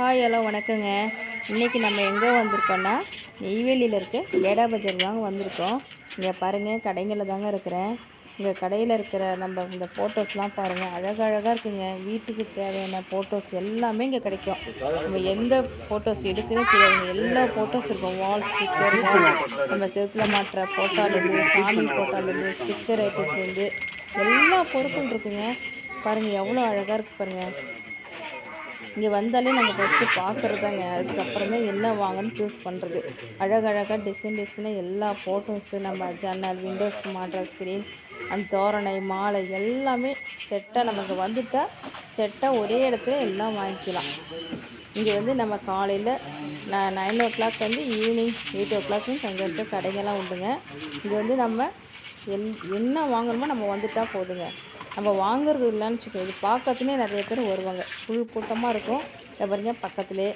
Hi hello வணக்கங்க. இன்றைக்கி நம்ம எங்கே வந்திருக்கோன்னா நெய்வேலியில் இருக்க பேடா பஜார் தாங்க வந்திருக்கோம். இங்கே பாருங்கள், கடைங்களில் தாங்க இருக்கிறேன். இங்கே கடையில் இருக்கிற நம்ம இந்த ஃபோட்டோஸ்லாம் பாருங்கள், அழகழகாக இருக்குங்க. வீட்டுக்கு தேவையான ஃபோட்டோஸ் எல்லாமே இங்கே கிடைக்கும். நம்ம எந்த ஃபோட்டோஸ் எடுக்கிறதுன்னு தெரியாதுங்க, எல்லா ஃபோட்டோஸ் இருக்கும். வால் ஸ்டிக்கர், நம்ம செவுத்தில் மாட்டுற ஃபோட்டோலேருந்து, சாமி ஃபோட்டோலேருந்து, ஸ்டிக்கர் ஐட்டத்துலேருந்து எல்லா பொருட்கள் இருக்குங்க. பாருங்கள் எவ்வளோ அழகாக இருக்குது பாருங்கள். இங்கே வந்தாலே நாங்கள் ஃபஸ்ட்டு பார்க்குறது தாங்க, அதுக்கப்புறம் தான் என்ன வாங்கன்னு சூஸ் பண்ணுறது. அழகழகாக டிசைனாக எல்லா ஃபோட்டோஸு, நம்ம ஜன்னல் விண்டோஸ்க்கு மாட்டுற ஸ்க்ரீன், அந்த தோரணை மாலை எல்லாமே செட்டாக நமக்கு வந்துட்டால் செட்டாக ஒரே இடத்துல எல்லாம் வாங்கிக்கலாம். இங்கே வந்து நம்ம காலையில் 9 o'clock வந்து ஈவினிங் 8 o'clock அங்கே இருக்க கடைகள்லாம் உண்டுங்க. இங்கே வந்து நம்ம என்ன வாங்கணுமோ நம்ம வந்துட்டால் போதுங்க. நம்ம வாங்குறது இல்லைன்னு வச்சுக்கோ, இது பார்க்கறதுனே நிறைய பேர் வருவாங்க. ஃபுல் கூட்டமாக இருக்கும். இதை பாருங்க, பக்கத்துலேயே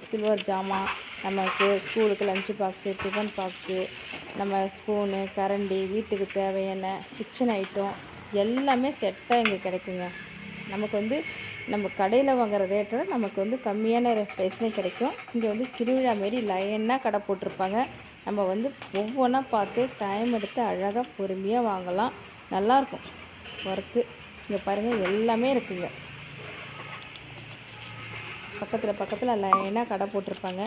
சில்வர் ஜாமான், நமக்கு ஸ்கூலுக்கு லஞ்சு பாக்ஸு, டிஃபன் பாக்ஸு, நம்ம ஸ்பூனு, கரண்டி, வீட்டுக்கு தேவையான கிச்சன் ஐட்டம் எல்லாமே செட்டாக இங்கே கிடைக்குங்க. நமக்கு வந்து நம்ம கடையில் வாங்குகிற ரேட்டோட நமக்கு வந்து கம்மியான ப்ரைஸ்லேயும் கிடைக்கும். இங்கே வந்து திருவிழா மாரி லைனாக கடை போட்டிருப்பாங்க. நம்ம வந்து ஒவ்வொன்றா பார்த்து டைம் எடுத்து அழகாக பொறுமையாக வாங்கலாம். நல்லாயிருக்கும் ஒர்க்கு. இங்கே பாருங்கள், எல்லாமே இருக்குங்க. பக்கத்தில் லைனாக கடை போட்டிருப்பாங்க.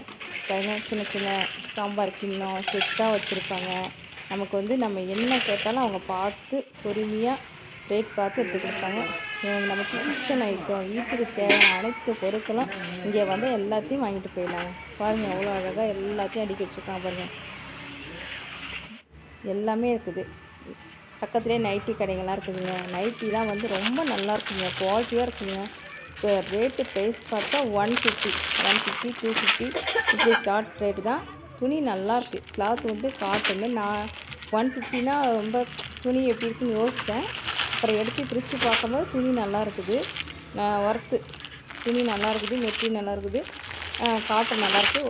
பாருங்கள், சின்ன சின்ன சாம்பார் கிண்ணம் செட்டாக வச்சுருப்பாங்க. நமக்கு வந்து நம்ம என்ன கேட்டாலும் அவங்க பார்த்து பொறுமையாக ரேட் பார்த்து எடுத்து கொடுப்பாங்க. நமக்கு கிச்சன் ஐட்டம், வீட்டுக்கு தேவையான அனைத்து பொருட்களும் இங்கே வந்து எல்லாத்தையும் வாங்கிட்டு போயிடலாங்க. பாருங்கள் எவ்வளோ அழகாக எல்லாத்தையும் அடுக்கி வச்சுருக்காங்க பாருங்கள். எல்லாமே இருக்குது. பக்கத்துலேயே நைட்டி கடைகள்லாம் இருக்குதுங்க. நைட்டிலாம் வந்து ரொம்ப நல்லா இருக்குங்க, குவாலிட்டியாக இருக்குங்க. இப்போ ரேட்டு ப்ரைஸ் பார்த்தா 150, 250 இப்படி ஸ்டார்ட் ரேட்டு தான். துணி நல்லாயிருக்கு. கிளாத் வந்து காட்டனு. நான் 150னா ரொம்ப துணி எப்படி இருக்குன்னு யோசித்தேன். அப்புறம் எடுத்து பிரித்து பார்க்கும்போது துணி நல்லா இருக்குது. ஒர்க்கு துணி நல்லா இருக்குது, மெட்டீரியல் நல்லா இருக்குது, காட்டன் நல்லாயிருக்கு.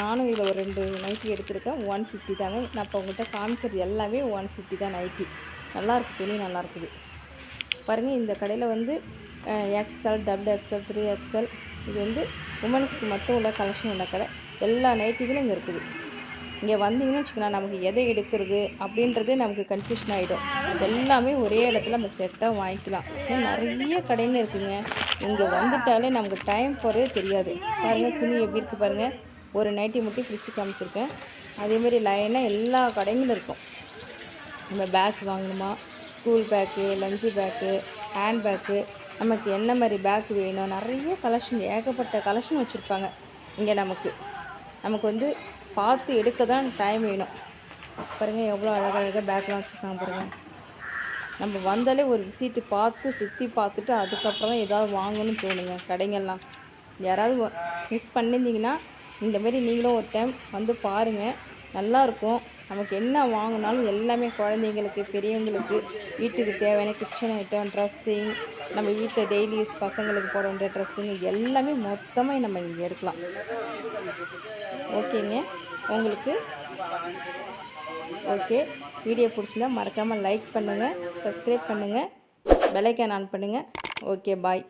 நானும் இதில் ஒரு 2 நைட்டி எடுத்திருக்கேன். 150 தாங்க. நான் இப்போ உங்கள்கிட்ட காமிக்கிறது எல்லாமே 150 தான் நைட்டி. நல்லாயிருக்கு, துணி நல்லாயிருக்குது. பாருங்கள், இந்த கடையில் வந்து XL, XXL, 3XL இது வந்து உமன்ஸுக்கு மட்டும் உள்ள கலெக்ஷன் உள்ள கடை. எல்லா நைட்டிகளும் இங்கே இருக்குது. இங்கே வந்தீங்கன்னு வச்சுக்கோங்க, நமக்கு எதை எடுக்கிறது அப்படின்றதே நமக்கு கன்ஃபியூஷன் ஆகிடும். எல்லாமே ஒரே இடத்துல நம்ம செட்டாக வாங்கிக்கலாம். நிறைய கடைன்னு இருக்குதுங்க. இங்கே வந்துட்டாலே நமக்கு டைம் போகிறதே தெரியாது. பாருங்கள், துணி எப்படி இருக்குது பாருங்கள். ஒரு நைட்டி மட்டும் பிரித்து காமிச்சிருக்கேன். அதேமாதிரி லைனாக எல்லா கடைங்களும் இருக்கும். நம்ம பேக் வாங்கணுமா, school bag, lunch bag, hand bag, நமக்கு என்ன மாதிரி பேக் வேணும், நிறைய கலெக்ஷன், ஏகப்பட்ட கலெக்ஷன் வச்சுருப்பாங்க. இங்கே நமக்கு வந்து பார்த்து எடுக்க தான் டைம் வேணும். பாருங்கள் எவ்வளோ அழகழகாக பேக்லாம் வச்சுருக்காங்க பாருங்கள். நம்ம வந்தாலே ஒரு விசிட்டு பார்த்து சுற்றி பார்த்துட்டு அதுக்கப்புறம் தான் ஏதாவது வாங்கணும்னு தோணுங்க. கடைங்கள்லாம் யாராவது மிஸ் பண்ணியிருந்தீங்கன்னா இந்தமாரி நீங்களும் ஒரு டைம் வந்து பாருங்கள், நல்லாயிருக்கும். நமக்கு என்ன வாங்கினாலும் எல்லாமே குழந்தைங்களுக்கு, பெரியவங்களுக்கு, வீட்டுக்கு தேவையான கிச்சன் ஐட்டம், ட்ரெஸ்ஸிங், நம்ம வீட்டில் டெய்லி யூஸ் பசங்களுக்கு போட வேண்டிய ட்ரெஸ்ஸிங் எல்லாமே மொத்தமாக நம்ம இங்கே எடுக்கலாம். ஓகேங்க, உங்களுக்கு ஓகே. வீடியோ பிடிச்சிருந்தா மறக்காமல் லைக் பண்ணுங்கள், சப்ஸ்கிரைப் பண்ணுங்கள், பெல் ஐக்கான் ஆன் பண்ணுங்கள். ஓகே, பாய்.